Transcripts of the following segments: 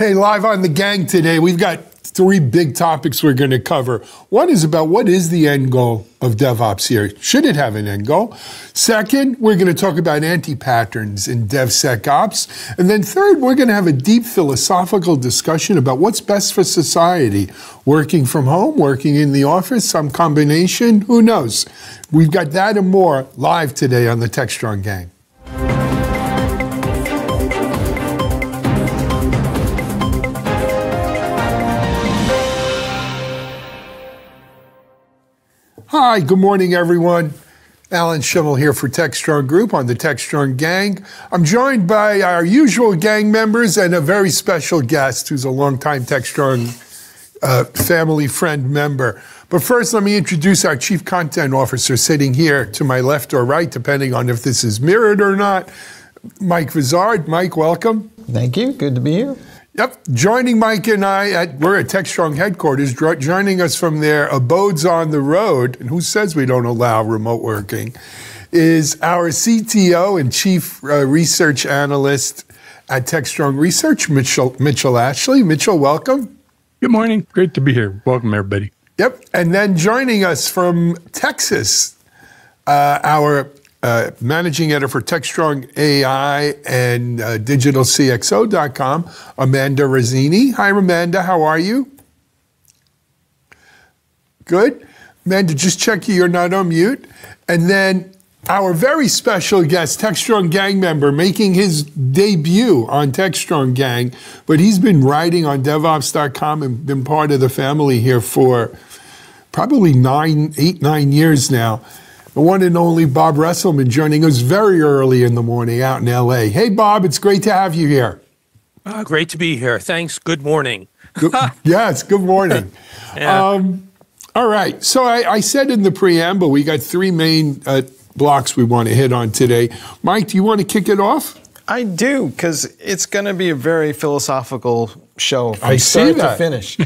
Hey, live on the gang today, we've got three big topics we're going to cover. One is about what is the end goal of DevOps here? Should it have an end goal? Second, we're going to talk about anti-patterns in DevSecOps. And then third, we're going to have a deep philosophical discussion about what's best for society. Working from home, working in the office, some combination, who knows? We've got that and more live today on the Techstrong Gang. Hi, good morning, everyone. Alan Schimmel here for Techstrong Group on the Techstrong Gang. I'm joined by our usual gang members and a very special guest who's a longtime Techstrong family friend member. But first, let me introduce our Chief Content Officer sitting here to my left or right, depending on if this is mirrored or not, Mike Vizard. Mike, welcome. Thank you. Good to be here. Yep. Joining Mike and we're at Techstrong headquarters, joining us from their abodes on the road, and who says we don't allow remote working, is our CTO and Chief Research Analyst at Techstrong Research, Mitchell Ashley. Mitchell, welcome. Good morning. Great to be here. Welcome, everybody. Yep. And then joining us from Texas, our managing editor for Techstrong AI and DigitalCXO.com, Amanda Razzini. Hi, Amanda. How are you? Good. Amanda, just check you're not on mute. And then our very special guest, Techstrong Gang member, making his debut on Techstrong Gang, but he's been writing on DevOps.com and been part of the family here for probably 9 years now. The one and only Bob Reselman joining us very early in the morning out in L.A. Hey, Bob, it's great to have you here. Great to be here. Thanks. Good morning. Yes, good morning. Yeah. All right. So I said in the preamble, we got three main blocks we want to hit on today. Mike, do you want to kick it off? I do, because it's going to be a very philosophical show from start to finish.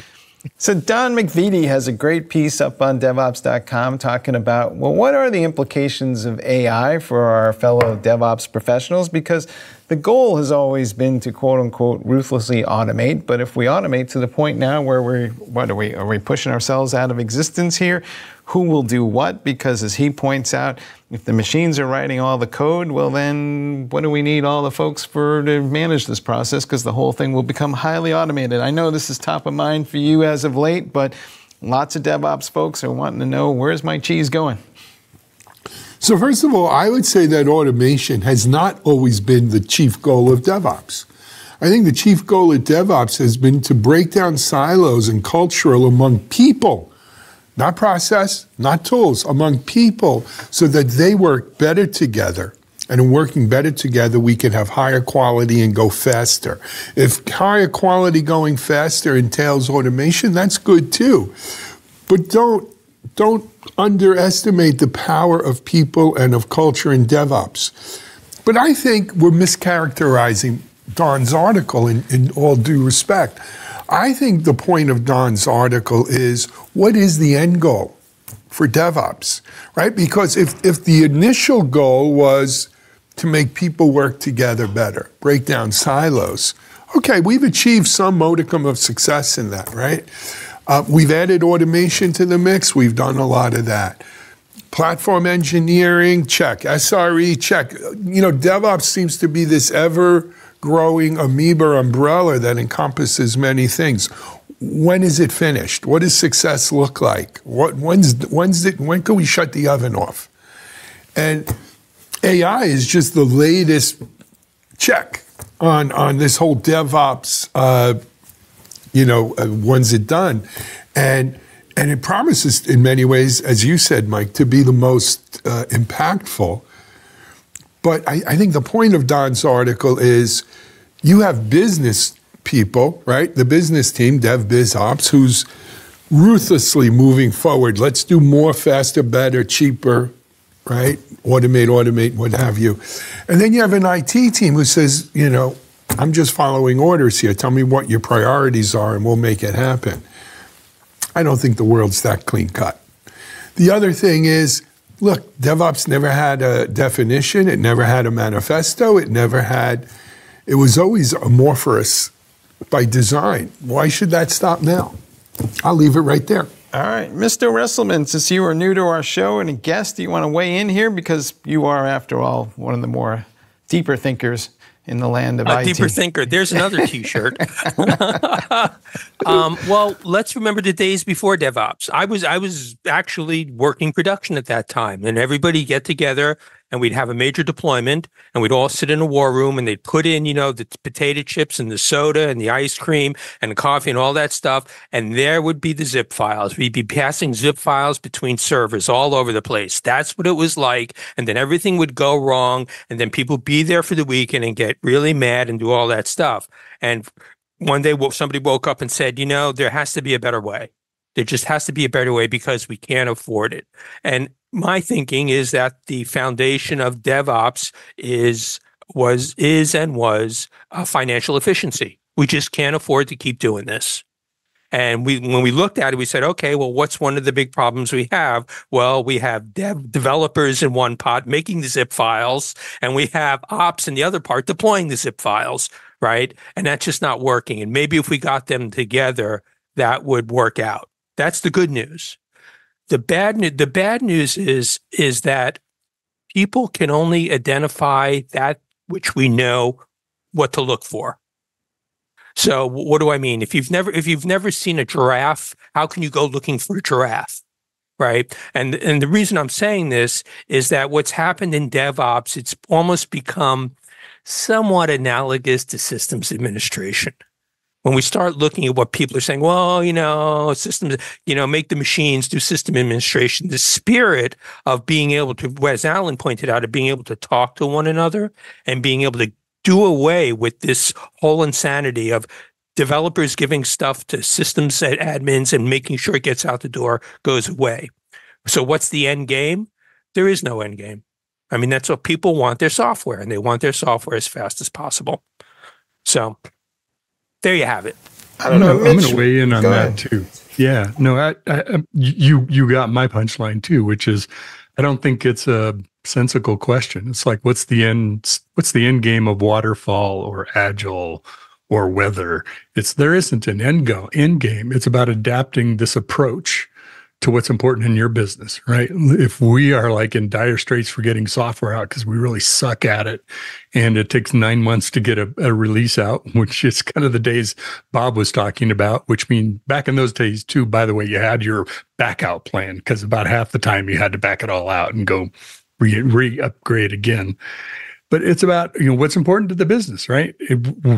So Don McVitie has a great piece up on DevOps.com talking about, well, what are the implications of AI for our fellow DevOps professionals? Because the goal has always been to, quote unquote, ruthlessly automate. But if we automate to the point now where are we pushing ourselves out of existence here? Who will do what? Because as he points out, if the machines are writing all the code, well then what do we need all the folks to manage this process? Because the whole thing will become highly automated. I know this is top of mind for you as of late, but lots of DevOps folks are wanting to know, where's my cheese going? So first of all, I would say that automation has not always been the chief goal of DevOps. I think the chief goal of DevOps has been to break down silos and cultural among people. Not process, not tools, among people, so that they work better together. And in working better together, we can have higher quality and go faster. If higher quality going faster entails automation, that's good too. But don't underestimate the power of people and of culture in DevOps. But I think we're mischaracterizing Don's article in all due respect. I think the point of Don's article is, what is the end goal for DevOps, right? Because if the initial goal was to make people work together better, break down silos, okay, we've achieved some modicum of success in that, right? We've added automation to the mix. We've done a lot of that. Platform engineering, check. SRE, check. You know, DevOps seems to be this ever-growing amoeba umbrella that encompasses many things. When is it finished? What does success look like? When can we shut the oven off? And AI is just the latest check on this whole DevOps, when's it done? And it promises in many ways, as you said, Mike, to be the most impactful. But I think the point of Don's article is you have business people, right? The business team, DevBizOps, who's ruthlessly moving forward. Let's do more, faster, better, cheaper, right? Automate, what have you. And then you have an IT team who says, I'm just following orders here. Tell me what your priorities are and we'll make it happen. I don't think the world's that clean cut. The other thing is, look, DevOps never had a definition. It never had a manifesto. It was always amorphous by design. Why should that stop now? I'll leave it right there. All right, Mr. Reselman, since you are new to our show and a guest, do you want to weigh in here? Because you are, after all, one of the more deeper thinkers in the land of IT. Deeper thinker. There's another T-shirt. Well, let's remember the days before DevOps. I was actually working production at that time, and everybody get together, and we'd have a major deployment, and we'd all sit in a war room, and they'd put in, the potato chips and the soda and the ice cream and the coffee and all that stuff, and there would be the zip files. We'd be passing zip files between servers all over the place. That's what it was like, and then everything would go wrong, and then people would be there for the weekend and get really mad and do all that stuff. And one day somebody woke up and said, there has to be a better way. There just has to be a better way because we can't afford it. And my thinking is that the foundation of DevOps is financial efficiency. We just can't afford to keep doing this. And when we looked at it, we said, okay, well, what's one of the big problems we have? Well, we have developers in one pot making the zip files, and we have ops in the other part deploying the zip files, right? And that's just not working. And maybe if we got them together, that would work out. That's the good news. The bad news is that people can only identify that which we know what to look for. So what do I mean? If you've never seen a giraffe, how can you go looking for a giraffe, right? And the reason I'm saying this is that what's happened in DevOps, it's almost become somewhat analogous to systems administration. When we start looking at what people are saying, well, systems, make the machines do system administration, the spirit of being able to, as Alan pointed out, of being able to talk to one another and being able to do away with this whole insanity of developers giving stuff to systems admins and making sure it gets out the door goes away. So what's the end game? There is no end game. I mean, that's what people want, their software, and they want their software as fast as possible. So there you have it. I don't know. I'm going to weigh in on that too. Yeah, no, you got my punchline too, which is I don't think it's a sensical question. It's like, what's the end game of waterfall or agile or weather? There isn't an end game. It's about adapting this approach to what's important in your business, right? If we are like in dire straits for getting software out because we really suck at it, and it takes 9 months to get a release out, which is kind of the days Bob was talking about, which mean back in those days too, by the way, you had your back out plan because about half the time you had to back it all out and go re-upgrade again. But it's about, what's important to the business, right?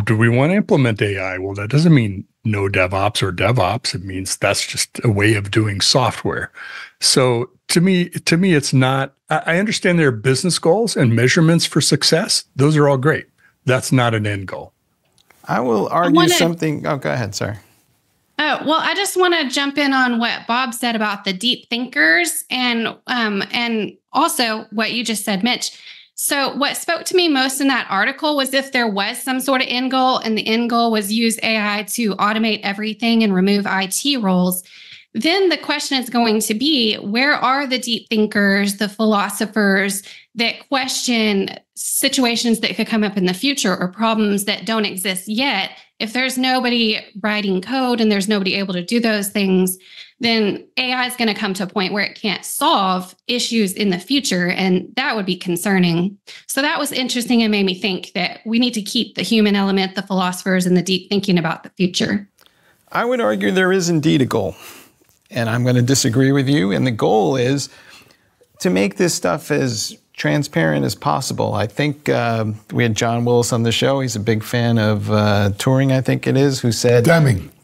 Do we want to implement AI? Well, that doesn't mean no DevOps or DevOps. It means that's just a way of doing software. So to me, it's not, I understand there are business goals and measurements for success. Those are all great. That's not an end goal. I will argue something. Oh, go ahead. Sorry. Oh, well, I just want to jump in on what Bob said about the deep thinkers and also what you just said, Mitch. So what spoke to me most in that article was if there was some sort of end goal and the end goal was use AI to automate everything and remove IT roles, then the question is going to be, where are the deep thinkers, the philosophers that question situations that could come up in the future or problems that don't exist yet? If there's nobody writing code and there's nobody able to do those things, then AI is going to come to a point where it can't solve issues in the future, and that would be concerning. So that was interesting and made me think that we need to keep the human element, the philosophers, and the deep thinking about the future. I would argue there is indeed a goal, and I'm going to disagree with you, and the goal is to make this stuff as transparent as possible. I think we had John Willis on the show. He's a big fan of Turing, I think it is, who said...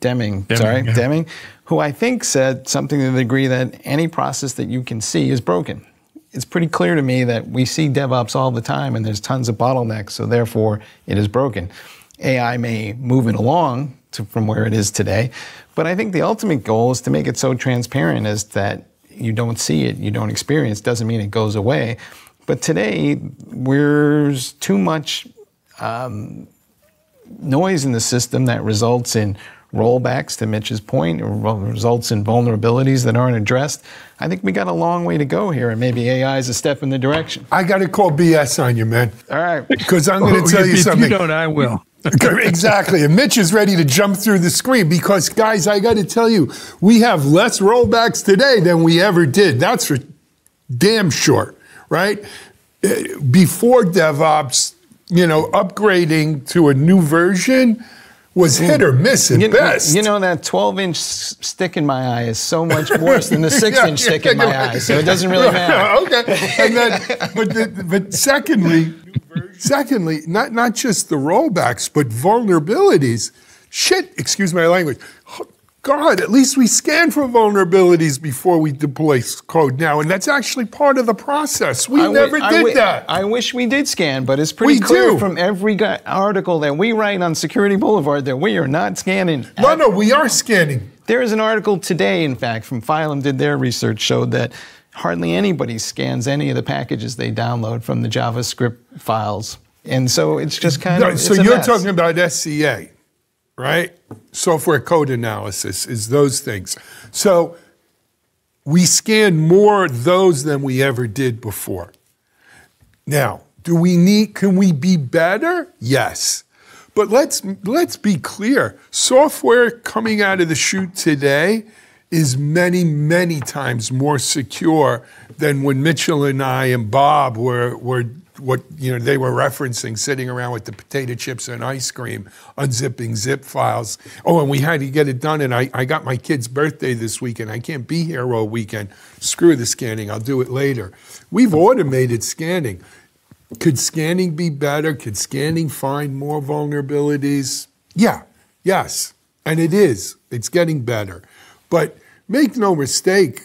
Deming, who I think said something to the degree that any process that you can see is broken. It's pretty clear to me that we see DevOps all the time and there's tons of bottlenecks, so therefore it is broken. AI may move it along from where it is today, but I think the ultimate goal is to make it so transparent as that you don't see it, you don't experience. Doesn't mean it goes away. But today, there's too much noise in the system that results in rollbacks, to Mitch's point, or results in vulnerabilities that aren't addressed. I think we got a long way to go here, and maybe AI is a step in the direction. I got to call BS on you, man. All right. Because I'm going to tell you something. If you don't, I will. Exactly. And Mitch is ready to jump through the screen because, guys, I got to tell you, we have less rollbacks today than we ever did. That's for damn sure, right? Before DevOps, upgrading to a new version was hit or miss at best. That 12-inch stick in my eye is so much worse than the 6-inch stick in my eye, so it doesn't really matter. Okay. And then, but secondly, not just the rollbacks, but vulnerabilities. Shit, excuse my language. God, at least we scan for vulnerabilities before we deploy code now, and that's actually part of the process. We never did that. I wish we did scan, but it's pretty clear from every article that we write on Security Boulevard that we are not scanning. No, we are scanning. There is an article today, in fact, from Phylum did their research, showed that hardly anybody scans any of the packages they download from the JavaScript files. And so it's just kind of, So you're talking about SCA, right? Software code analysis is those things. So we scan more of those than we ever did before. Now, can we be better? Yes. But let's be clear. Software coming out of the chute today is many, many times more secure than when Mitchell and I and Bob were what they were referencing, sitting around with the potato chips and ice cream, unzipping zip files. Oh, and we had to get it done, and I got my kid's birthday this weekend. I can't be here all weekend. Screw the scanning, I'll do it later. We've automated scanning. Could scanning be better? Could scanning find more vulnerabilities? Yeah, yes, and it is. It's getting better. But make no mistake,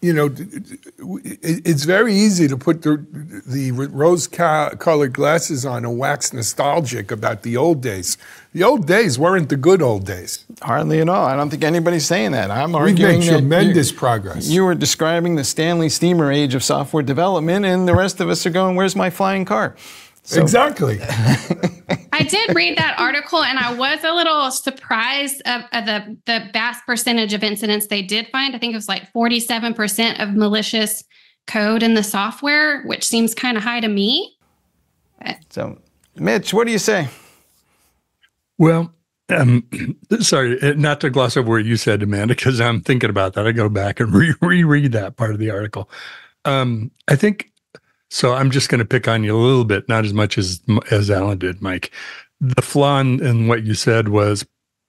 it's very easy to put the rose-colored glasses on and wax nostalgic about the old days. The old days weren't the good old days. Hardly at all. I don't think anybody's saying that. I'm arguing we've made tremendous progress. You were describing the Stanley Steamer age of software development, and the rest of us are going, where's my flying car? So. Exactly. I did read that article, and I was a little surprised of the vast percentage of incidents they did find. I think it was like 47% of malicious code in the software, which seems kind of high to me. So, Mitch, what do you say? Well, sorry, not to gloss over what you said, Amanda, because I'm thinking about that. I go back and reread that part of the article. I think... So I'm just going to pick on you a little bit, not as much as Alan did, Mike. The flaw in what you said was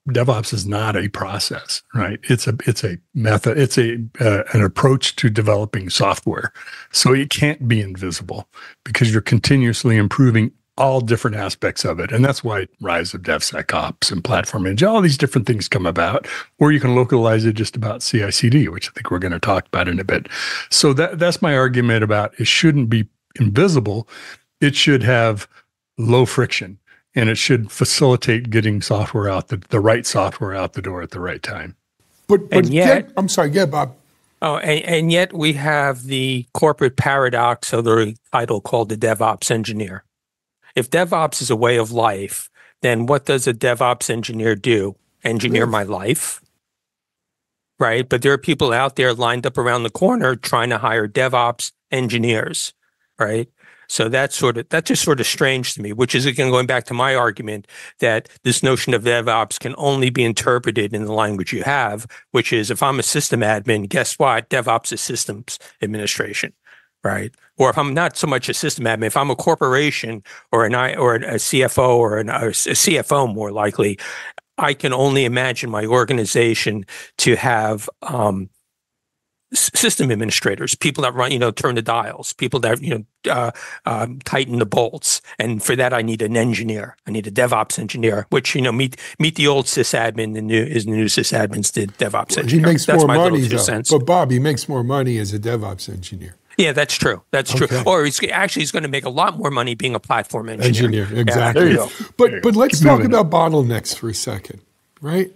DevOps is not a process, right? It's a method. It's an approach to developing software. So it can't be invisible because you're continuously improving all different aspects of it. And that's why rise of DevSecOps and platform engineering, all these different things come about, or you can localize it just about CI/CD, which I think we're going to talk about in a bit. So that's my argument about it shouldn't be invisible. It should have low friction, and it should facilitate getting software out, the right software out the door at the right time. But yet, I'm sorry, Bob. Oh, and yet we have the corporate paradox of the title called the DevOps engineer. If DevOps is a way of life, then what does a DevOps engineer do? Engineer my life, right? But there are people out there lined up around the corner trying to hire DevOps engineers, right? So that's just sort of strange to me, which is, again, going back to my argument that this notion of DevOps can only be interpreted in the language you have, which is if I'm a system admin, guess what? DevOps is systems administration. Right. Or if I'm not so much a system admin, if I'm a corporation or a CFO or a CFO, more likely, I can only imagine my organization to have system administrators, people that run, turn the dials, people that, tighten the bolts. And for that, I need an engineer. I need a DevOps engineer, which, meet the old sysadmin, the new sysadmins did DevOps engineer. He makes more money, though. But Bob, he makes more money as a DevOps engineer. Yeah, that's true. That's true. Or he's going to make a lot more money being a platform engineer. Exactly. Yeah, but let's talk about bottlenecks for a second, right?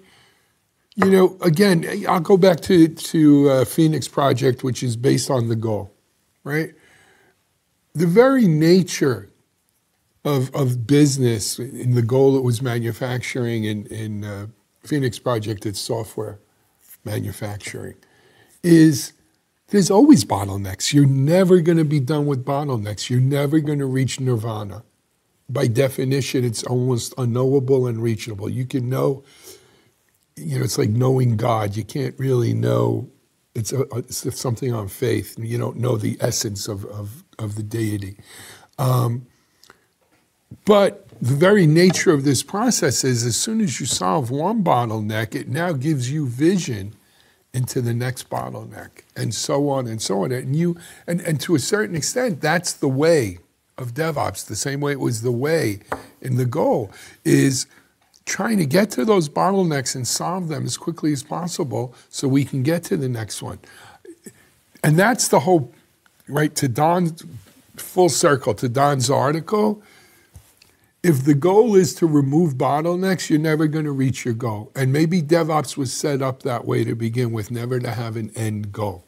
Again, I'll go back to Phoenix Project, which is based on the goal, right? The very nature of business in the goal it was manufacturing in Phoenix Project, it's software manufacturing, is there's always bottlenecks. You're never going to be done with bottlenecks. You're never going to reach nirvana. by definition, it's almost unknowable and reachable. You can know, it's like knowing God. You can't really know. It's something on faith. You don't know the essence of the deity. But the very nature of this process is as soon as you solve one bottleneck, it now gives you vision into the next bottleneck, and so on and so on. And to a certain extent, that's the way of DevOps, the same way it was the way in the goal, is trying to get to those bottlenecks and solve them as quickly as possible so we can get to the next one. And that's the whole, right, to Don's, full circle, to Don's article. If the goal is to remove bottlenecks, you're never going to reach your goal. And maybe DevOps was set up that way to begin with, never to have an end goal.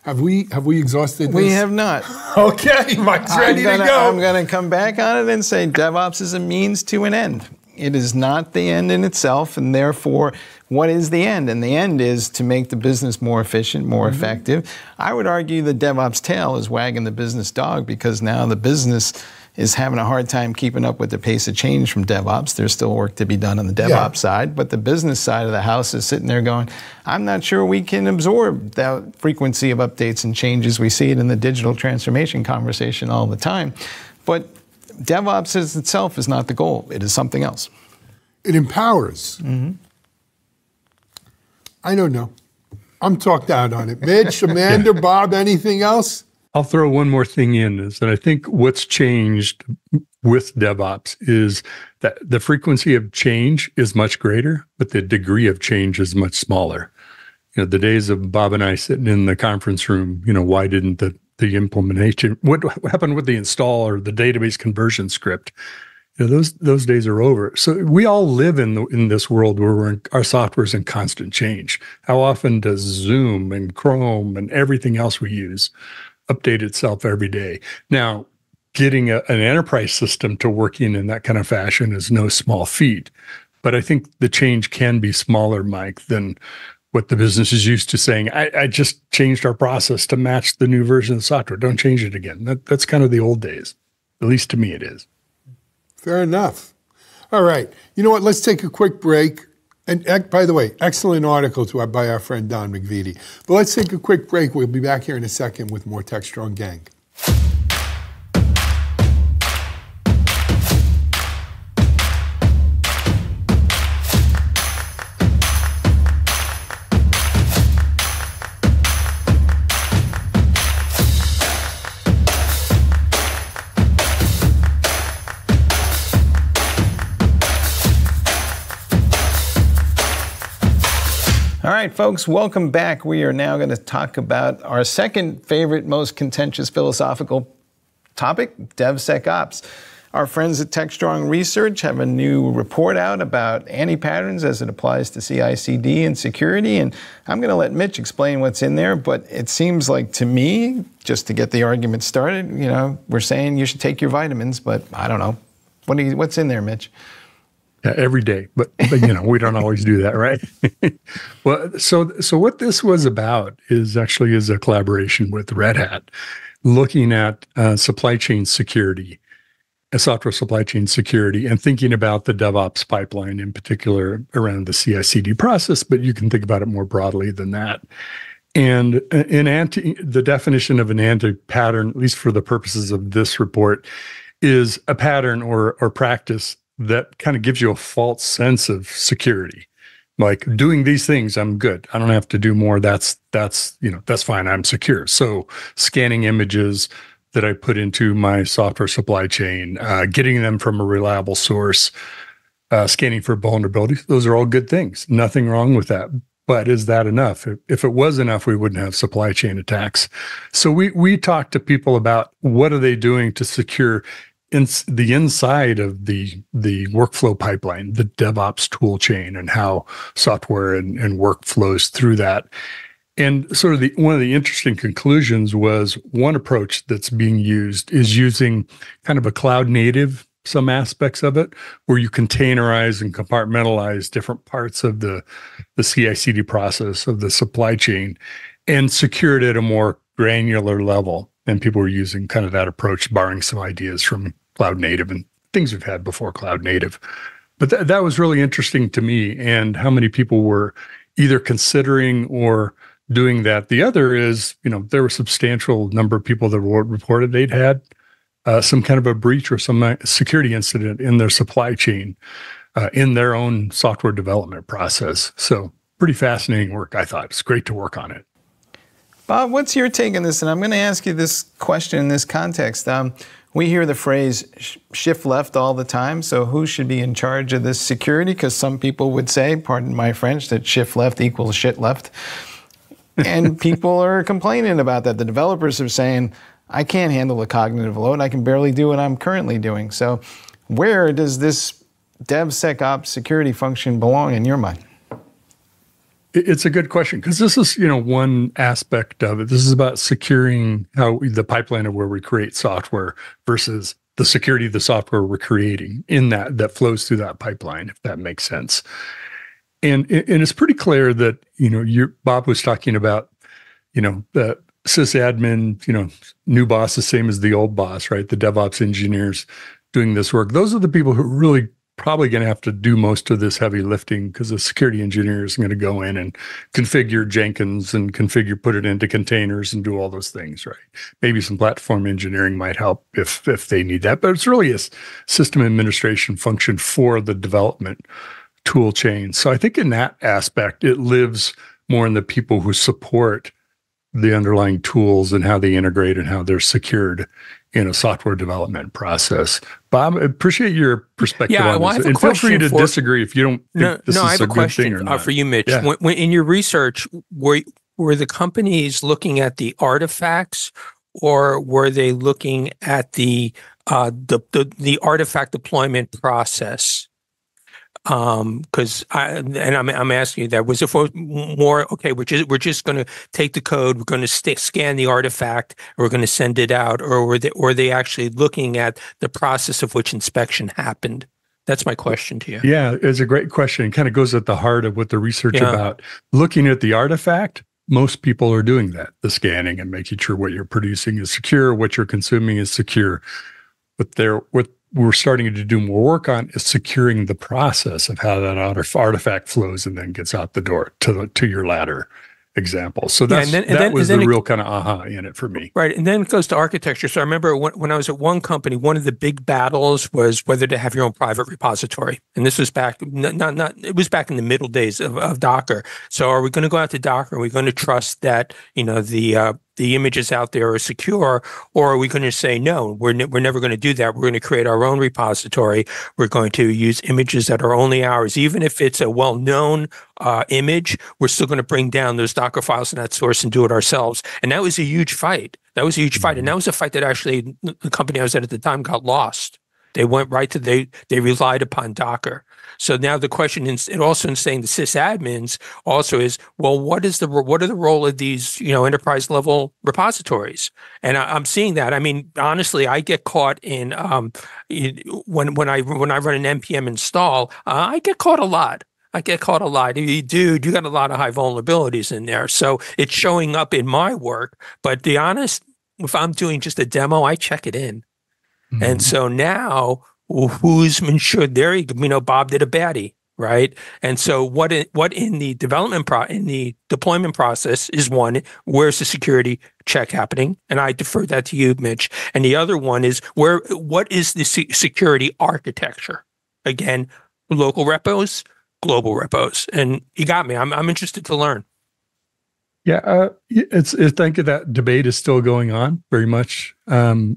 Have we exhausted this? We have not. Okay, Mike's ready to go. I'm going to come back on it and say DevOps is a means to an end. It is not the end in itself, and therefore, what is the end? And the end is to make the business more efficient, more effective. I would argue the DevOps tail is wagging the business dog, because now the business is having a hard time keeping up with the pace of change from DevOps. There's still work to be done on the DevOps side, but the business side of the house is sitting there going, I'm not sure we can absorb that frequency of updates and changes. We see it in the digital transformation conversation all the time. But DevOps as itself is not the goal. It is something else. It empowers. I don't know. I'm talked out on it. Mitch, Amanda, Bob, anything else? I'll throw one more thing in, is that I think what's changed with DevOps is that the frequency of change is much greater, but the degree of change is much smaller. The days of Bob and I sitting in the conference room, why didn't the implementation, what happened with the install or the database conversion script? Those days are over. So we all live in this world where our software is in constant change. How often does Zoom and Chrome and everything else we use update itself every day? Now, getting an enterprise system to working in that kind of fashion is no small feat. But I think the change can be smaller, Mike, than what the business is used to saying. I just changed our process to match the new version of the software. Don't change it again. That's kind of the old days. At least to me it is. Fair enough. All right. You know what? Let's take a quick break. And by the way, excellent article by our friend Don McVitie. But let's take a quick break. We'll be back here in a second with more Techstrong Gang. All right, folks, welcome back. We are now going to talk about our second favorite, most contentious philosophical topic, DevSecOps. Our friends at Techstrong Research have a new report out about anti-patterns as it applies to CI/CD and security, and I'm going to let Mitch explain what's in there, but it seems like to me, just to get the argument started, we're saying you should take your vitamins, but I don't know. What's in there, Mitch? Yeah, every day, but we don't always do that, right? Well, so what this was about is a collaboration with Red Hat, looking at supply chain security, software supply chain security, and thinking about the DevOps pipeline in particular around the CI/CD process, but you can think about it more broadly than that. And the definition of an anti-pattern, at least for the purposes of this report, is a pattern or practice that kind of gives you a false sense of security. Like, doing these things, I'm good. I don't have to do more. That's fine. I'm secure. So scanning images that I put into my software supply chain, getting them from a reliable source, scanning for vulnerabilities, those are all good things. Nothing wrong with that. But is that enough? If it was enough, we wouldn't have supply chain attacks. So we talked to people about what are they doing to secure the inside of the workflow pipeline, the DevOps tool chain, and how software and work flows through that. And sort of one of the interesting conclusions was one approach that's being used is using kind of a cloud native, some aspects of it, where you containerize and compartmentalize different parts of the CI/CD process of the supply chain and secure it at a more granular level. And people were using kind of that approach, borrowing some ideas from cloud native and things we've had before cloud native. But that was really interesting to me, and how many people were either considering or doing that. The other is, there were a substantial number of people that reported they'd had some kind of a breach or some security incident in their supply chain, in their own software development process. So pretty fascinating work, I thought. It's great to work on it. Bob, what's your take on this? And I'm going to ask you this question in this context. We hear the phrase shift left all the time. So who should be in charge of this security? Because some people would say, pardon my French, that shift left equals shit left. And people are complaining about that. The developers are saying, I can't handle the cognitive load. I can barely do what I'm currently doing. So where does this DevSecOps security function belong in your mind? It's a good question, because this is, one aspect of it. This is about securing the pipeline of where we create software versus the security of the software we're creating in that flows through that pipeline, if that makes sense. And it's pretty clear that, Bob was talking about, the sysadmin, new boss, the same as the old boss, right? The DevOps engineers doing this work. Those are the people who are really probably going to have to do most of this heavy lifting, because the security engineer is going to go in and configure Jenkins and put it into containers and do all those things, right? Maybe some platform engineering might help if they need that, but it's really a system administration function for the development tool chain. So I think in that aspect, it lives more in the people who support the underlying tools and how they integrate and how they're secured in a software development process. Bob, I appreciate your perspective on this. And feel free to disagree if you don't think this is a good thing or not. For you, Mitch. Yeah. When in your research, were the companies looking at the artifacts, or were they looking at the artifact deployment process? Because I'm asking you that, was it for more, okay, we're just going to take the code, we're going to scan the artifact, we're going to send it out, or were they actually looking at the process of which inspection happened? That's my question to you. Yeah, it's a great question. It kind of goes at the heart of what the research about. Looking at the artifact, most people are doing that, the scanning and making sure what you're producing is secure, what you're consuming is secure. But what we're starting to do more work on is securing the process of how that artifact flows and then gets out the door to your latter example. So that was the real kind of aha in it for me. Right. And then it goes to architecture. So I remember when I was at one company, one of the big battles was whether to have your own private repository. And this was back, it was back in the middle days of Docker. So are we going to go out to Docker? Are we going to trust that, the images out there are secure, or are we going to say, no, we're never going to do that. We're going to create our own repository. We're going to use images that are only ours. Even if it's a well-known image, we're still going to bring down those Docker files in that source and do it ourselves. And that was a huge fight. And that was a fight that actually the company I was at the time got lost. They went right to, they relied upon Docker. So now the question is, it also in saying the sysadmins also is, well, what are the role of these, enterprise level repositories? And I'm seeing that. I mean, honestly, I get caught in when I run an npm install, I get caught a lot. Dude, you got a lot of high vulnerabilities in there. So it's showing up in my work. But to be honest, if I'm doing just a demo, I check it in. Mm-hmm. And so now, who's ensured there? Bob did a baddie, right? And so what in the deployment process is one, where's the security check happening? And I defer that to you, Mitch. And the other one is what is the security architecture? Again, local repos, global repos. And you got me. I'm interested to learn. Yeah, I think that debate is still going on very much, Bob,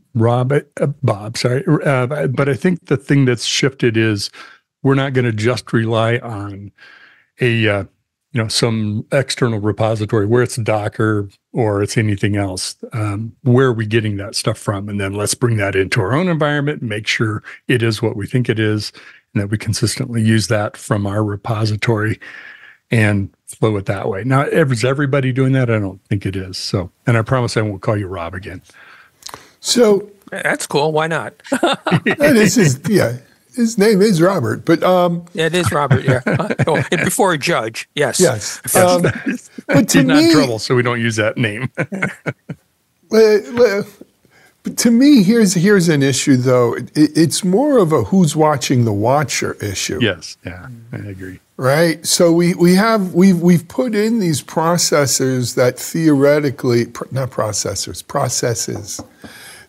sorry. But I think the thing that's shifted is we're not going to just rely on some external repository where it's Docker or it's anything else. Where are we getting that stuff from? And then let's bring that into our own environment and make sure it is what we think it is, and that we consistently use that from our repository and flow it that way. Now, is everybody doing that? I don't think it is. So, and I promise I won't call you Rob again. So that's cool. Why not? His name is Robert, but it is Robert. Yeah, before a judge. Yes. Yes. But he's not in trouble, so we don't use that name. But to me, here's an issue, though. It's more of a who's watching the watcher issue. Yes, yeah, I agree. Right? So we've put in these processes that theoretically, not processors, processes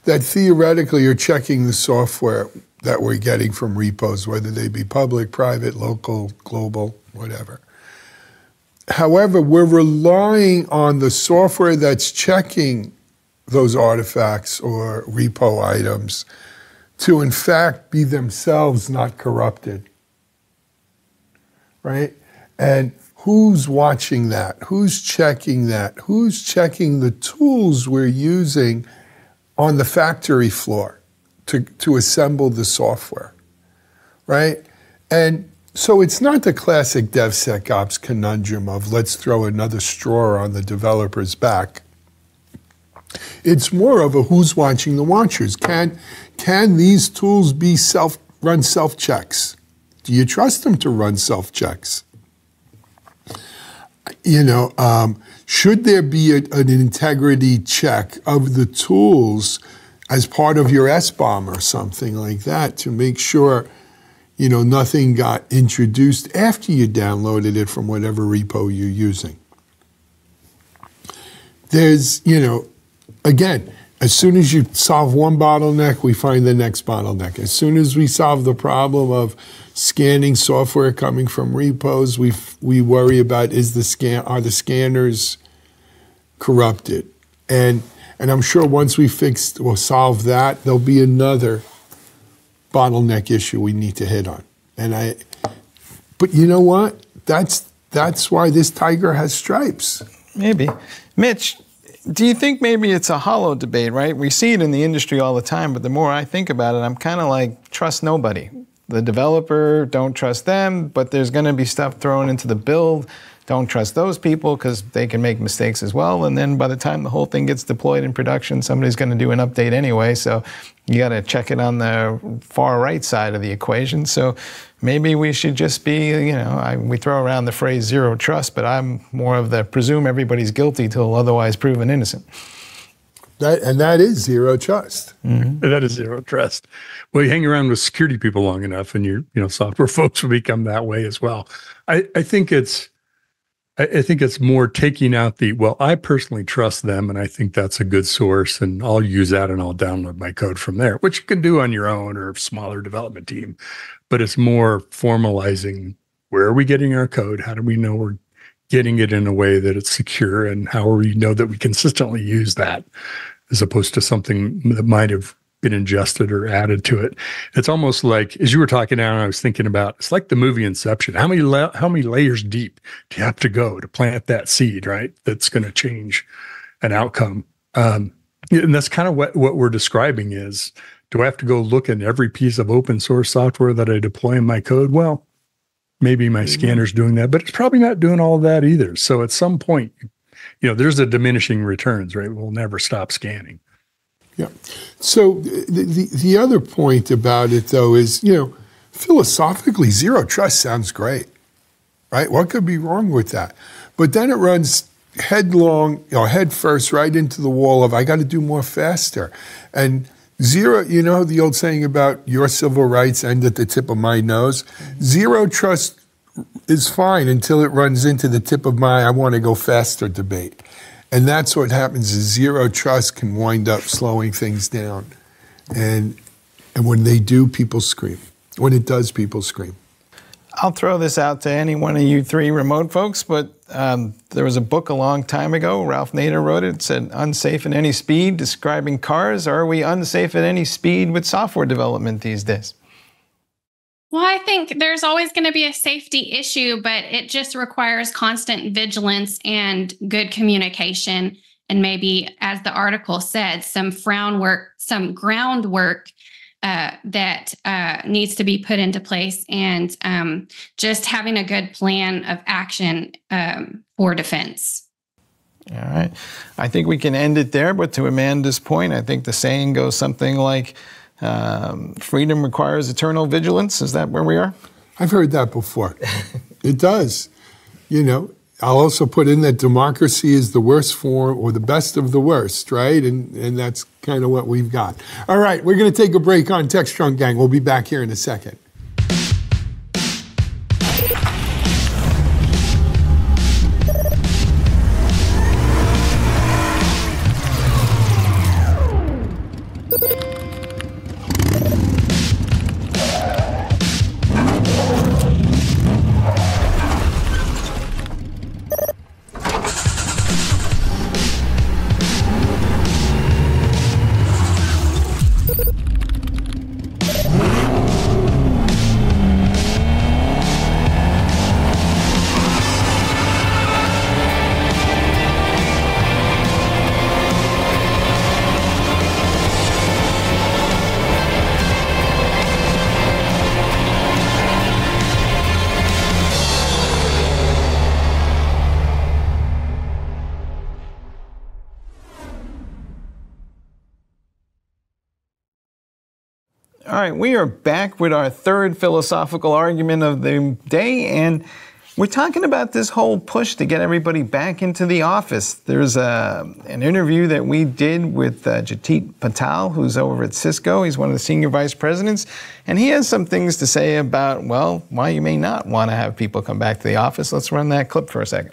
that theoretically are checking the software that we're getting from repos, whether they be public, private, local, global, whatever. However, we're relying on the software that's checking those artifacts or repo items to, in fact, be themselves not corrupted, right? And who's watching that? Who's checking that? Who's checking the tools we're using on the factory floor to assemble the software, right? And so it's not the classic DevSecOps conundrum of let's throw another straw on the developer's back. It's more of a who's watching the watchers. Can these tools be run self-checks? Do you trust them to run self-checks? Should there be an integrity check of the tools as part of your SBOM or something like that to make sure, nothing got introduced after you downloaded it from whatever repo you're using? There's, again, as soon as you solve one bottleneck, we find the next bottleneck. As soon as we solve the problem of scanning software coming from repos, we worry about are the scanners corrupted? And I'm sure once we fix or solve that, there'll be another bottleneck issue we need to hit on. But you know what? That's why this tiger has stripes. Maybe. Mitch, do you think maybe it's a hollow debate, right? We see it in the industry all the time, but the more I think about it, I'm kind of like, trust nobody. The developer, don't trust them, but there's going to be stuff thrown into the build. Don't trust those people because they can make mistakes as well. And then by the time the whole thing gets deployed in production, somebody's going to do an update anyway. So you got to check it on the far right side of the equation. So maybe we should just be, we throw around the phrase zero trust, but I'm more of the presume everybody's guilty till otherwise proven innocent. That is zero trust. Mm-hmm. That is zero trust. Well, you hang around with security people long enough, and your software folks will become that way as well. I think it's more taking out I personally trust them, and I think that's a good source, and I'll use that and I'll download my code from there, which you can do on your own or a smaller development team. But it's more formalizing, where are we getting our code? How do we know we're getting it in a way that it's secure, and how do we know that we consistently use that, as opposed to something that might have been ingested or added to it. It's almost like, as you were talking now, I was thinking about, it's like the movie Inception. How many layers deep do you have to go to plant that seed, right? That's going to change an outcome. And that's kind of what we're describing is, do I have to go look at every piece of open source software that I deploy in my code? Well, maybe my scanner's doing that, but it's probably not doing all of that either. So at some point, there's a diminishing returns, right? We'll never stop scanning. Yeah. So the other point about it, though, is, philosophically, zero trust sounds great, right? What could be wrong with that? But then it runs head first right into the wall of, I got to do more faster. And zero, the old saying about your civil rights end at the tip of my nose. Zero trust is fine until it runs into the tip of my I want to go faster debate. And that's what happens is zero trust can wind up slowing things down. And when they do, people scream. When it does, people scream. I'll throw this out to any one of you three remote folks, but there was a book a long time ago, Ralph Nader wrote it, said, Unsafe at Any Speed, describing cars. Are we unsafe at any speed with software development these days? Well, I think there's always going to be a safety issue, but it just requires constant vigilance and good communication. And maybe, as the article said, some groundwork that needs to be put into place, and just having a good plan of action for defense. All right. I think we can end it there. But to Amanda's point, I think the saying goes something like, freedom requires eternal vigilance. Is that where we are? I've heard that before. It does. I'll also put in that democracy is the worst form or the best of the worst, right? And that's kind of what we've got. All right, we're going to take a break on Techstrong Gang. We'll be back here in a second. All right, we are back with our third philosophical argument of the day, and we're talking about this whole push to get everybody back into the office. There's an interview that we did with Jatit Patel, who's over at Cisco. He's one of the senior vice presidents, and he has some things to say about, well, why you may not want to have people come back to the office. Let's run that clip for a second.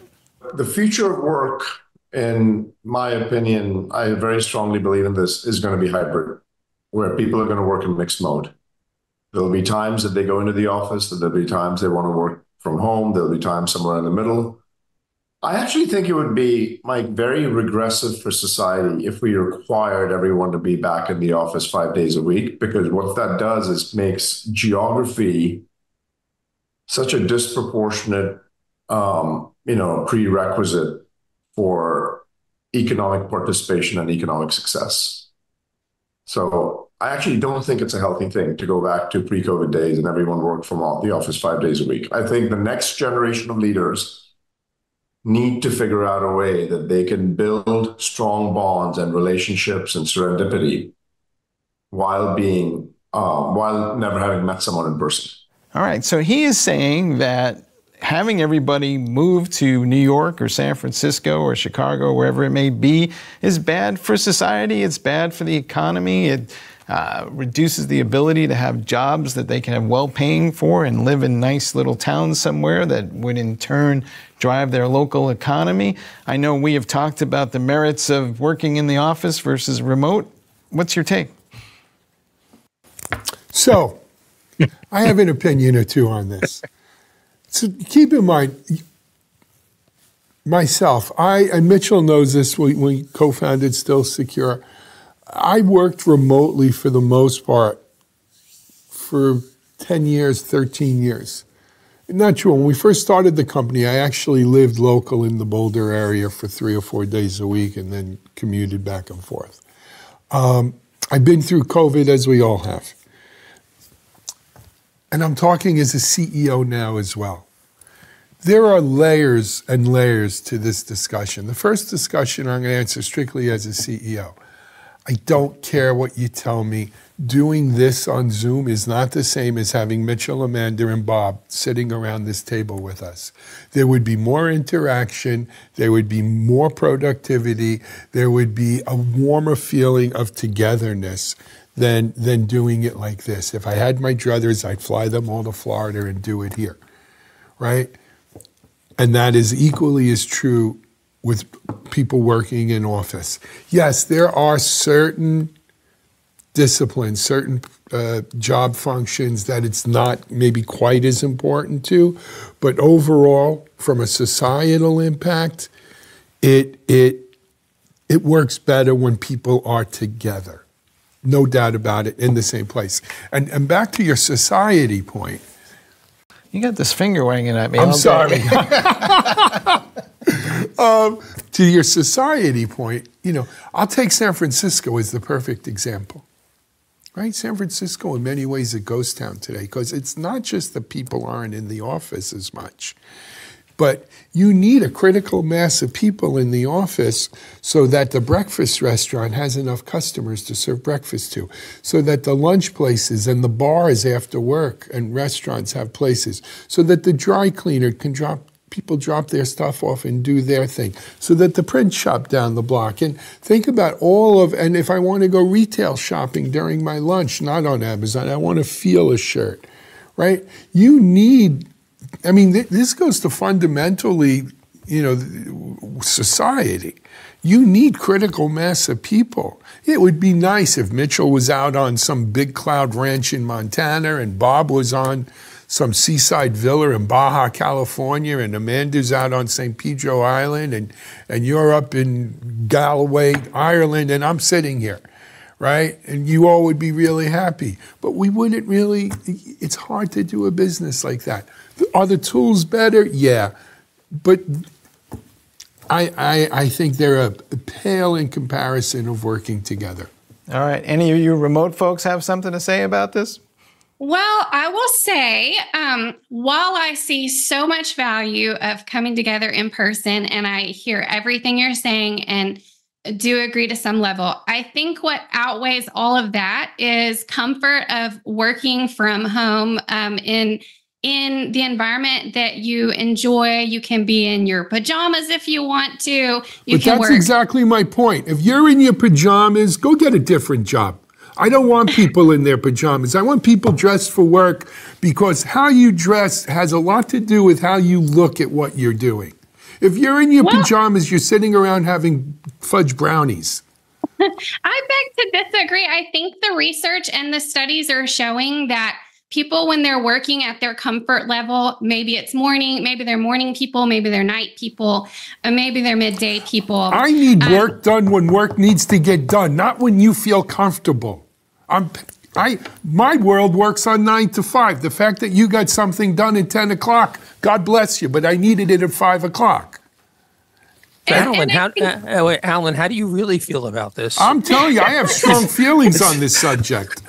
The future of work, in my opinion, I very strongly believe in this, is going to be hybrid, where people are going to work in mixed mode. There'll be times that they go into the office, that there'll be times they want to work from home, there'll be times somewhere in the middle. I actually think it would be, Mike, very regressive for society if we required everyone to be back in the office 5 days a week, because what that does is makes geography such a disproportionate prerequisite for economic participation and economic success. So I actually don't think it's a healthy thing to go back to pre-COVID days and everyone work from the office 5 days a week. I think the next generation of leaders need to figure out a way that they can build strong bonds and relationships and serendipity while never having met someone in person. All right, so he is saying that having everybody move to New York or San Francisco or Chicago, or wherever it may be, is bad for society. It's bad for the economy. It reduces the ability to have jobs that they can have well-paying for and live in nice little towns somewhere that would in turn drive their local economy. I know we have talked about the merits of working in the office versus remote. What's your take? So, I have an opinion or two on this. So keep in mind, myself, and Mitchell knows this, we co-founded Still Secure. I worked remotely for the most part for 10 years, 13 years. Not true. When we first started the company, I actually lived local in the Boulder area for 3 or 4 days a week and then commuted back and forth. I've been through COVID, as we all have. And I'm talking as a CEO now as well. There are layers and layers to this discussion. The first discussion I'm going to answer strictly as a CEO. I don't care what you tell me. Doing this on Zoom is not the same as having Mitchell, Amanda, and Bob sitting around this table with us. There would be more interaction. There would be more productivity. There would be a warmer feeling of togetherness than doing it like this. If I had my druthers, I'd fly them all to Florida and do it here, right? And that is equally as true with people working in office. Yes, there are certain disciplines, certain job functions that it's not maybe quite as important to, but overall, from a societal impact, it works better when people are together. No doubt about it, in the same place. And back to your society point. You got this finger wagging at me. I'm sorry. To your society point, I'll take San Francisco as the perfect example. Right? San Francisco, in many ways, a ghost town today, because it's not just that people aren't in the office as much, but you need a critical mass of people in the office so that the breakfast restaurant has enough customers to serve breakfast to, so that the lunch places and the bars after work and restaurants have places, so that the dry cleaner can drop people drop their stuff off and do their thing, so that the print shop down the block. And think about and if I want to go retail shopping during my lunch, not on Amazon, I want to feel a shirt, right? You need, I mean, this goes to fundamentally, society. You need critical mass of people. It would be nice if Mitchell was out on some big cloud ranch in Montana and Bob was on some seaside villa in Baja, California, and Amanda's out on St. Pedro Island, and you're up in Galway, Ireland, and I'm sitting here, right? And you all would be really happy. But we wouldn't really, it's hard to do a business like that. Are the tools better? Yeah. But I think they're a pale in comparison of working together. All right. Any of you remote folks have something to say about this? Well, I will say, while I see so much value of coming together in person, and I hear everything you're saying and do agree to some level, I think what outweighs all of that is comfort of working from home in the environment that you enjoy. You can be in your pajamas if you want to. That's exactly my point. If you're in your pajamas, go get a different job. I don't want people in their pajamas. I want people dressed for work, because how you dress has a lot to do with how you look at what you're doing. If you're in your pajamas, you're sitting around having fudge brownies. I beg to disagree. I think the research and the studies are showing that people, when they're working at their comfort level, maybe it's morning, maybe they're morning people, maybe they're night people, or maybe they're midday people. I need work done when work needs to get done, not when you feel comfortable. My world works on 9 to 5. The fact that you got something done at 10 o'clock, God bless you, but I needed it at 5 o'clock. Alan, how do you really feel about this? I'm telling you, I have strong feelings on this subject.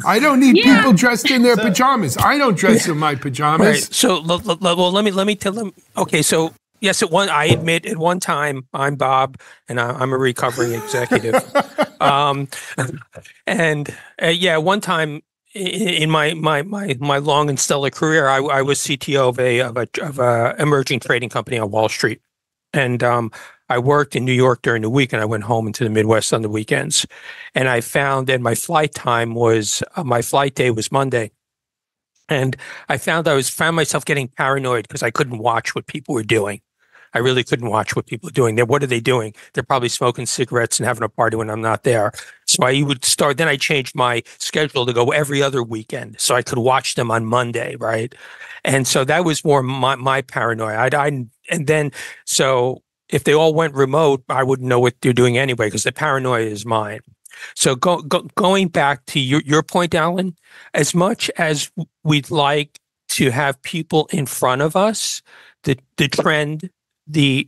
I don't need people dressed in their pajamas. I don't dress in my pajamas. Right. So, well, let me tell them. Okay, so yes, I admit at one time I'm Bob, and I'm a recovering executive. One time in my long and stellar career, I was CTO of a emerging trading company on Wall Street. And I worked in New York during the week, and I went home into the Midwest on the weekends. And I found that my flight day was Monday. And I found myself getting paranoid because I couldn't watch what people were doing. I really couldn't watch what people are doing. What are they doing? They're probably smoking cigarettes and having a party when I'm not there. So then I changed my schedule to go every other weekend so I could watch them on Monday, right? And so that was more my paranoia. So if they all went remote, I wouldn't know what they're doing anyway, because the paranoia is mine. So going back to your point, Alan, as much as we'd like to have people in front of us, the trend, the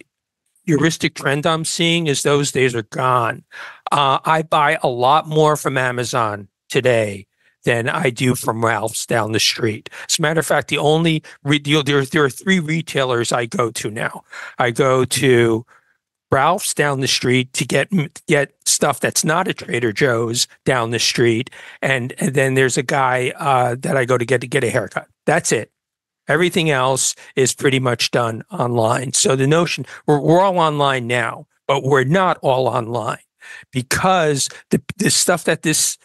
heuristic trend I'm seeing is those days are gone. I buy a lot more from Amazon today than I do from Ralph's down the street. As a matter of fact, there are 3 retailers I go to now. I go to Ralph's down the street to get stuff that's not at Trader Joe's down the street, and then there's a guy that I go to get a haircut. That's it. Everything else is pretty much done online. So the notion we're all online now, but we're not all online, because the stuff that this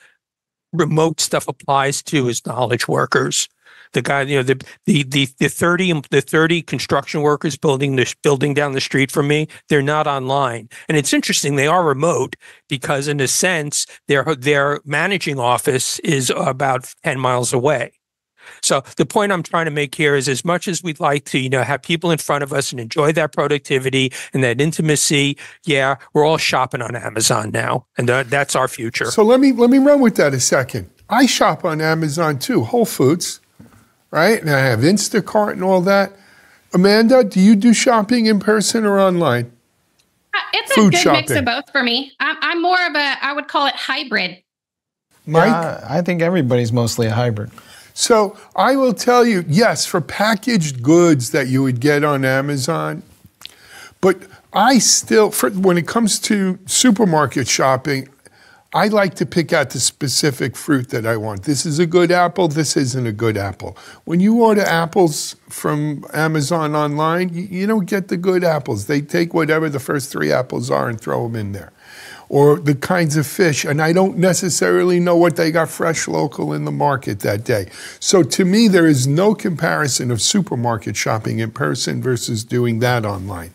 remote stuff applies to is knowledge workers. The guy, the 30 construction workers building down the street from me, they're not online. And it's interesting, they are remote, because in a sense, their managing office is about 10 miles away. So the point I'm trying to make here is, as much as we'd like to, have people in front of us and enjoy that productivity and that intimacy, we're all shopping on Amazon now, and that's our future. So let me run with that a second. I shop on Amazon too, Whole Foods, right? And I have Instacart and all that. Amanda, do you do shopping in person or online? It's a good mix of both for me. I'm more of I would call it hybrid. Mike? I think everybody's mostly a hybrid. So I will tell you, yes, for packaged goods that you would get on Amazon, but I still, when it comes to supermarket shopping, I like to pick out the specific fruit that I want. This is a good apple. This isn't a good apple. When you order apples from Amazon online, you don't get the good apples. They take whatever the first 3 apples are and throw them in there. Or the kinds of fish, and I don't necessarily know what they got fresh local in the market that day. So to me, there is no comparison of supermarket shopping in person versus doing that online.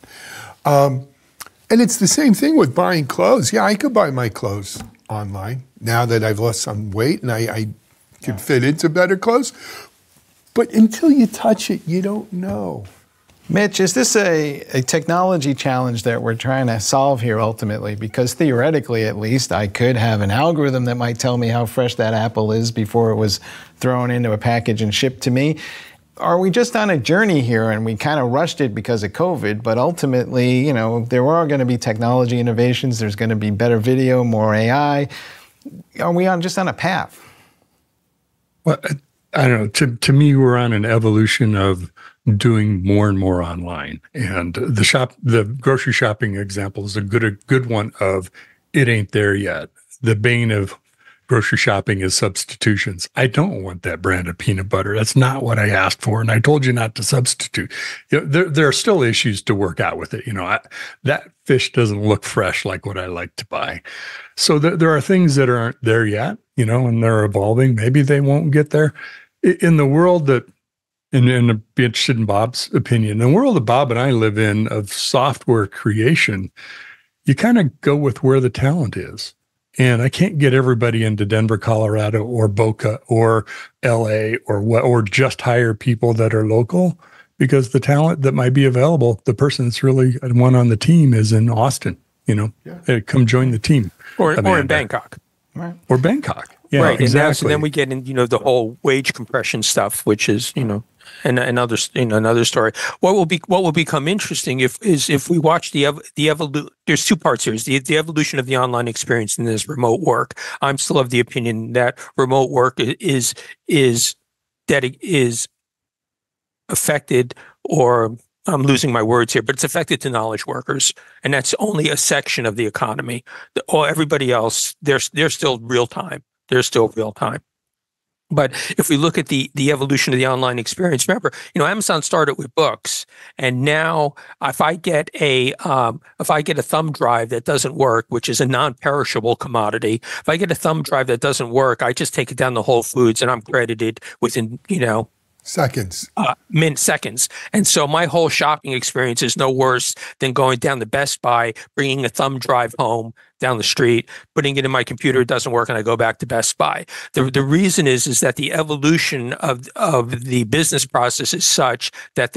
And it's the same thing with buying clothes. Yeah, I could buy my clothes online now that I've lost some weight and I can fit into better clothes. But until you touch it, you don't know. Mitch, is this a technology challenge that we're trying to solve here ultimately? Because theoretically, at least, I could have an algorithm that might tell me how fresh that apple is before it was thrown into a package and shipped to me. Are we just on a journey here and we kind of rushed it because of COVID, but ultimately, there are going to be technology innovations, there's going to be better video, more AI. Are we just on a path? Well, I don't know. To me, we're on an evolution of doing more and more online. And the grocery shopping example is a good one of it ain't there yet. The bane of grocery shopping is substitutions. I don't want that brand of peanut butter. That's not what I asked for. And I told you not to substitute. There are still issues to work out with it. That fish doesn't look fresh like what I like to buy. So there are things that aren't there yet, and they're evolving. Maybe they won't get there. In the world that, and I'd be interested in Bob's opinion, the world that Bob and I live in of software creation, you kind of go with where the talent is. And I can't get everybody into Denver, Colorado, or Boca, or LA, or just hire people that are local, because the talent that might be available, the person that's really one on the team is in Austin, come join the team. Or in Bangkok. Right. Or Bangkok. Yeah, right. Exactly. And so then we get in, the whole wage compression stuff, which is, another story. What will become interesting if we watch the evolution. There's 2 parts here: the evolution of the online experience and this remote work. I'm still of the opinion that remote work is affected, or I'm losing my words here, but it's affected to knowledge workers, and that's only a section of the economy. Everybody else, they're still real time. They're still real time. But if we look at the evolution of the online experience, remember, Amazon started with books, and now if I get a thumb drive that doesn't work, which is a non-perishable commodity, if I get a thumb drive that doesn't work, I just take it down to Whole Foods and I'm credited within seconds. Seconds. And so my whole shopping experience is no worse than going down to Best Buy, bringing a thumb drive home down the street, putting it in my computer, it doesn't work, and I go back to Best Buy. The reason is that the evolution of the business process is such that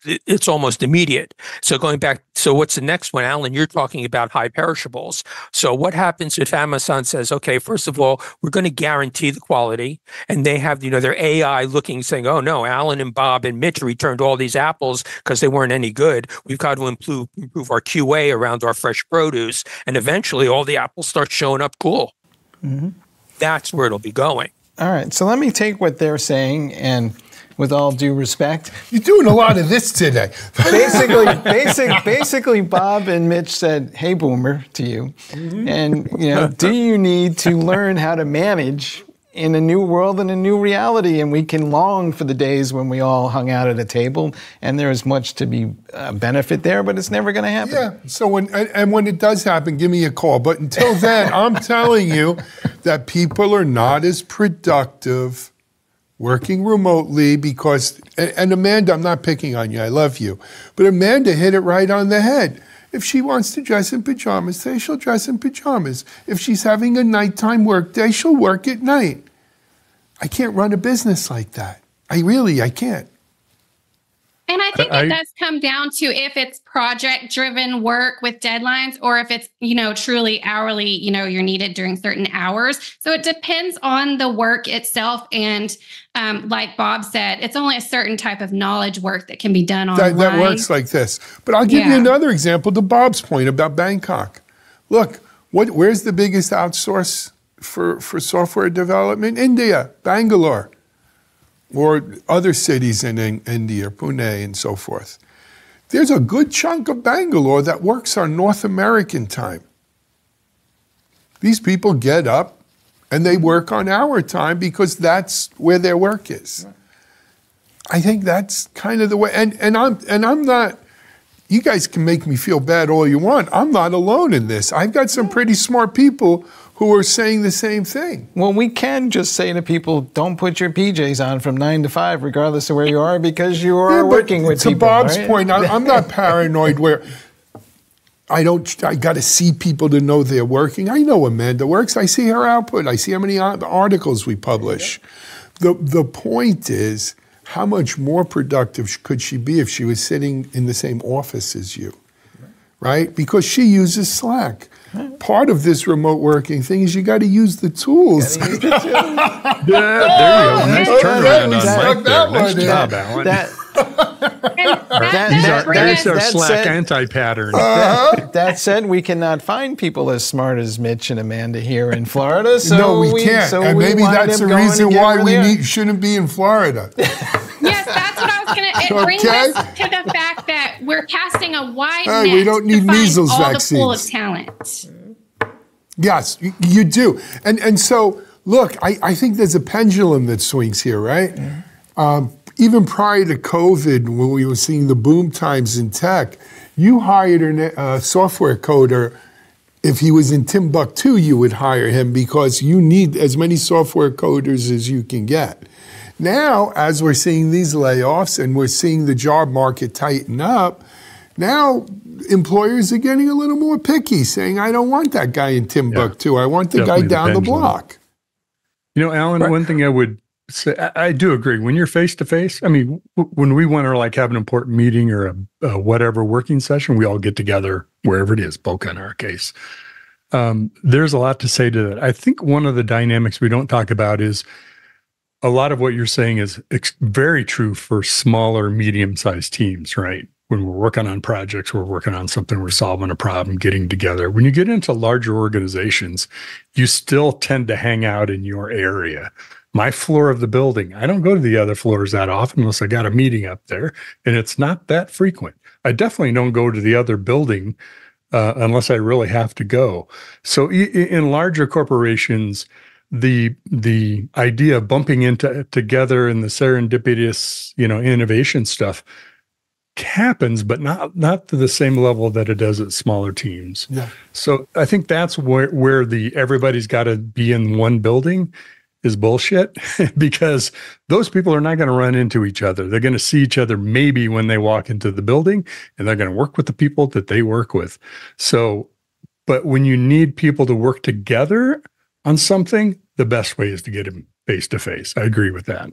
it's almost immediate. So going back, so what's the next one? Alan, you're talking about high perishables. So what happens if Amazon says, okay, first of all, we're going to guarantee the quality, and they have, their AI looking, saying, oh no, Alan and Bob and Mitch returned all these apples because they weren't any good. We've got to improve our QA around our fresh produce, and eventually all the apples start showing up cool. Mm-hmm. That's where it'll be going. All right, so let me take what they're saying and, with all due respect, you're doing a lot of this today. Basically, Bob and Mitch said, "Hey, Boomer," to you, and do you need to learn how to manage in a new world and a new reality? And we can long for the days when we all hung out at a table, and there is much to be benefit there, but it's never going to happen. Yeah. So when it does happen, give me a call. But until then, I'm telling you that people are not as productive working remotely because, and Amanda, I'm not picking on you, I love you, but Amanda hit it right on the head. If she wants to dress in pajamas today, she'll dress in pajamas. If she's having a nighttime work day, she'll work at night. I can't run a business like that. I can't. And I think it does come down to if it's project-driven work with deadlines, or if it's, truly hourly, you're needed during certain hours. So it depends on the work itself. And like Bob said, it's only a certain type of knowledge work that can be done online. That works like this. But I'll give you another example to Bob's point about Bangkok. Look, where's the biggest outsource for software development? India, Bangalore. Or other cities in India, Pune, and so forth. There's a good chunk of Bangalore that works on North American time. These people get up and they work on our time because that's where their work is. I think that's kind of the way, and I'm not, you guys can make me feel bad all you want. I'm not alone in this. I've got some pretty smart people who are saying the same thing. Well, we can just say to people, don't put your PJs on from 9 to 5, regardless of where you are, because you are working with people. To Bob's right? point, I'm not paranoid where I got to see people to know they're working. I know Amanda works. I see her output. I see how many articles we publish. The point is, how much more productive could she be if she was sitting in the same office as you, right? Because she uses Slack. Part of this remote working thing is you got to use the tools. There you go. Nice turnaround on Mike there. Nice job, Alan. That's our Slack anti-pattern. That said, we cannot find people as smart as Mitch and Amanda here in Florida. So no, we can't. So and maybe that's the reason why we shouldn't be in Florida. Yes, that's what I was going to. It brings us to the fact that we're casting a wide net we don't need to find measles all vaccines. the pool of talent. Yes, you do. And so, look, I think there's a pendulum that swings here, right? Even prior to COVID, when we were seeing the boom times in tech, you hired a software coder. If he was in Timbuktu, you would hire him because you need as many software coders as you can get. Now, as we're seeing these layoffs and we're seeing the job market tighten up, now employers are getting a little more picky, saying, I don't want that guy in Timbuktu. I want the guy down the block. You know, Alan, one thing I would say, I do agree. When you're face-to-face, I mean, when we want to like have an important meeting or a whatever working session, we all get together wherever it is, Boca in our case. There's a lot to say to that. I think one of the dynamics we don't talk about is a lot of what you're saying is very true for smaller, medium-sized teams, right? When we're working on projects, we're working on something, we're solving a problem, getting together. When you get into larger organizations, you still tend to hang out in your area. My floor of the building, I don't go to the other floors that often unless I got a meeting up there, and it's not that frequent. I definitely don't go to the other building unless I really have to go. So in larger corporations, the idea of bumping into together in the serendipitous, innovation stuff happens, but not to the same level that it does at smaller teams. Yeah. So I think that's where the everybody's got to be in one building is bullshit because those people are not going to run into each other. They're going to see each other maybe when they walk into the building, and they're going to work with the people that they work with. So, but when you need people to work together on something, the best way is to get them face to face. I agree with that.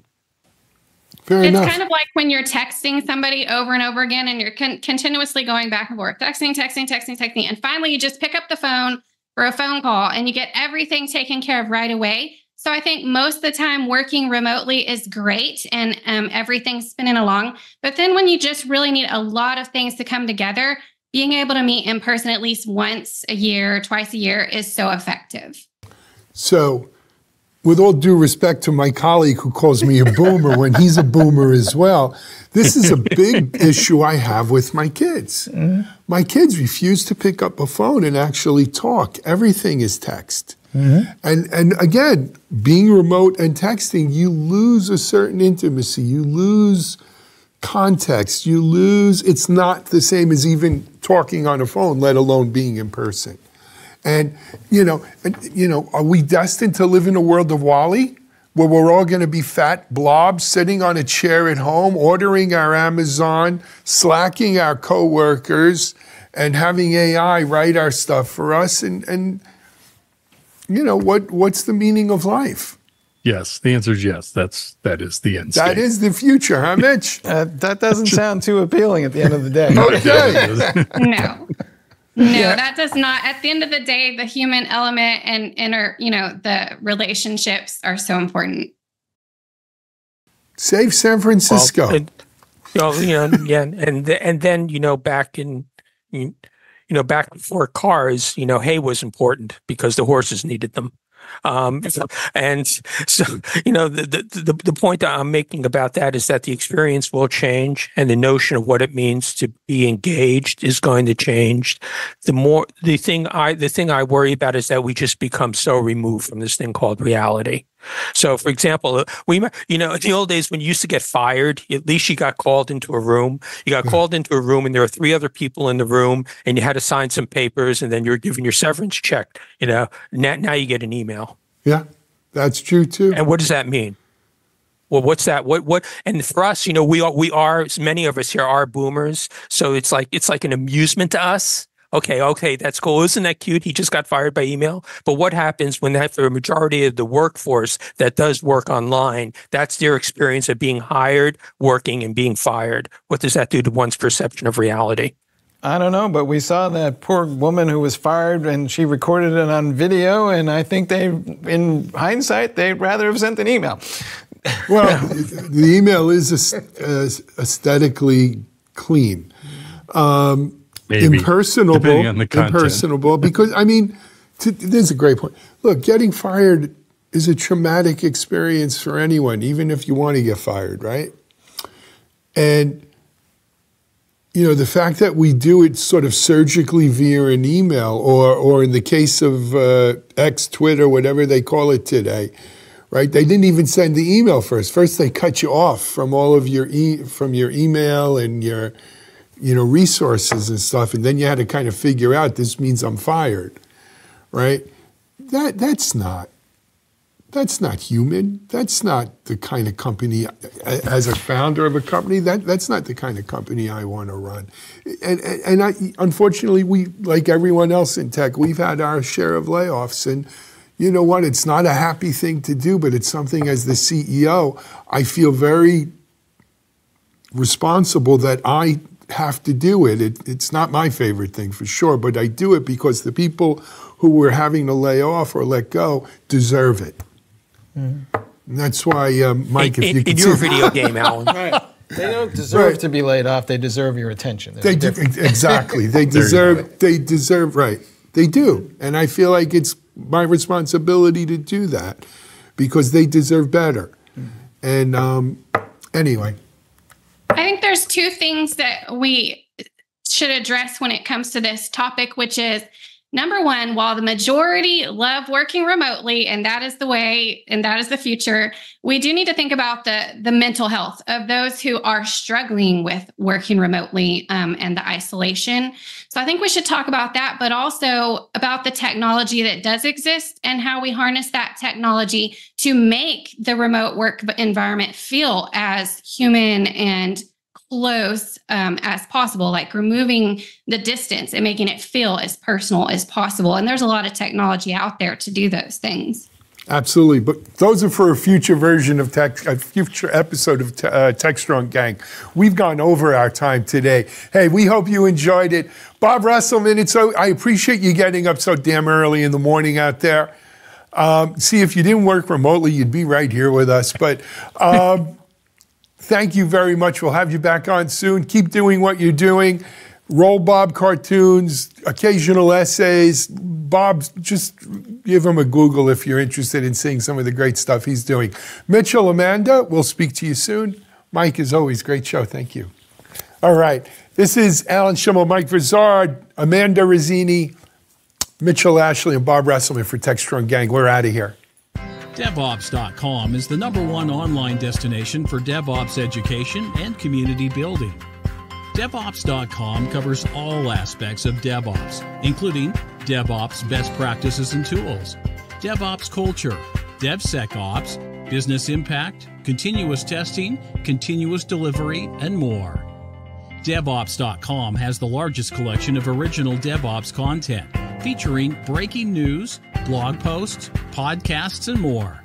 Fair enough. It's kind of like when you're texting somebody over and over again and you're continuously going back and forth, texting. And finally you just pick up the phone for a phone call and you get everything taken care of right away. So I think most of the time working remotely is great and everything's spinning along. But then when you just really need a lot of things to come together, being able to meet in person at least once a year, twice a year is so effective. So, with all due respect to my colleague who calls me a boomer when he's a boomer as well, this is a big issue I have with my kids. Mm-hmm. My kids refuse to pick up a phone and actually talk. Everything is text. Mm-hmm. And again, being remote and texting, you lose a certain intimacy. You lose context. It's not the same as even talking on a phone, let alone being in person. And, are we destined to live in a world of WALL-E where we're all going to be fat blobs sitting on a chair at home, ordering our Amazon, slacking our coworkers, and having AI write our stuff for us? And what's the meaning of life? Yes, the answer is yes. That is the end state. That is the future, huh, Mitch? That doesn't sound too appealing at the end of the day. Okay. No, that does not. At the end of the day, the human element and the relationships are so important. Save San Francisco. And then back before cars, hay was important because the horses needed them. And so, the point that I'm making about that is that the experience will change, and the notion of what it means to be engaged is going to change. The thing I worry about is that we just become so removed from this thing called reality. So, for example, in the old days when you used to get fired, at least you got called into a room. You got called into a room, and there were 3 other people in the room, and you had to sign some papers, and then you're given your severance check. Now you get an email. Yeah, that's true too. And what does that mean? Well, what's that? What? And for us, we are, many of us here are boomers, so it's like an amusement to us. Okay, that's cool. Isn't that cute? He just got fired by email. But what happens when for a majority of the workforce that does work online, that's their experience of being hired, working, and being fired? What does that do to one's perception of reality? I don't know, but we saw that poor woman who was fired, and she recorded it on video, and I think in hindsight, they'd rather have sent an email. Well, the email is aesthetically clean. Maybe. Impersonable, depending on the content. Because, this is a great point. Look, getting fired is a traumatic experience for anyone, even if you want to get fired, right? And, the fact that we do it sort of surgically via an email, or in the case of X, Twitter, whatever they call it today, right? They didn't even send the email first. First, they cut you off from all of your email and your resources and stuff, and then you had to kind of figure out, this means I'm fired, right? That's not human. That's not the kind of company, as a founder of a company, that's not the kind of company I want to run. And unfortunately, we, like everyone else in tech, we've had our share of layoffs, and you know what? It's not a happy thing to do, but it's something, as the CEO, I feel very responsible that I have to do it. It's not my favorite thing for sure, but I do it because the people who we're having to lay off or let go deserve it. And that's why, Mike, if you can in your video game, Alan. Right. They don't deserve to be laid off. They deserve your attention. Exactly. They deserve, right. They do. And I feel like it's my responsibility to do that because they deserve better. And anyway. I think there's 2 things that we should address when it comes to this topic, which is, number one, while the majority love working remotely, and that is the way, and that is the future, we do need to think about the mental health of those who are struggling with working remotely and the isolation. So I think we should talk about that, but also about the technology that does exist and how we harness that technology to make the remote work environment feel as human and close as possible, like removing the distance and making it feel as personal as possible. And there's a lot of technology out there to do those things. Absolutely, but those are for a future version of a future episode of Techstrong Gang. We've gone over our time today. Hey, we hope you enjoyed it. Bob Reselman, I appreciate you getting up so damn early in the morning out there. See, if you didn't work remotely, you'd be right here with us. But thank you very much. We'll have you back on soon. Keep doing what you're doing. Roll Bob cartoons, occasional essays. Bob, just give him a Google if you're interested in seeing some of the great stuff he's doing. Mitchell, Amanda, we'll speak to you soon. Mike, as always, great show. Thank you. All right. This is Alan Schimmel, Mike Vizard, Amanda Rizzini, Mitchell Ashley, and Bob Reselman for Techstrong Gang. We're out of here. DevOps.com is the #1 online destination for DevOps education and community building. DevOps.com covers all aspects of DevOps, including DevOps best practices and tools, DevOps culture, DevSecOps, business impact, continuous testing, continuous delivery, and more. DevOps.com has the largest collection of original DevOps content, featuring breaking news, blog posts, podcasts, and more.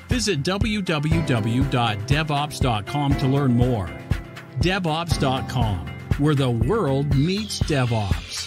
Visit www.devops.com to learn more. DevOps.com, where the world meets DevOps.